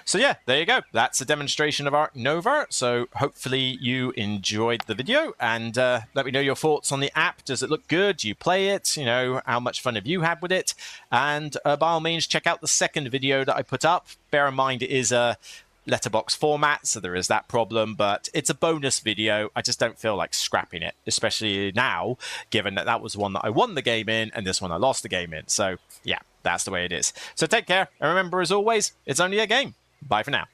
So yeah, there you go. That's a demonstration of Ark Nova. So hopefully you enjoyed the video, and let me know your thoughts on the app. Does it look good? Do you play it? You know, how much fun have you had with it? And by all means, check out the second video that I put up. Bear in mind, it is a letterbox format, so there is that problem, but it's a bonus video. I just don't feel like scrapping it, especially now, given that that was one that I won the game in, and this one I lost the game in. So yeah, that's the way it is. So take care, and remember, as always, it's only a game. Bye for now.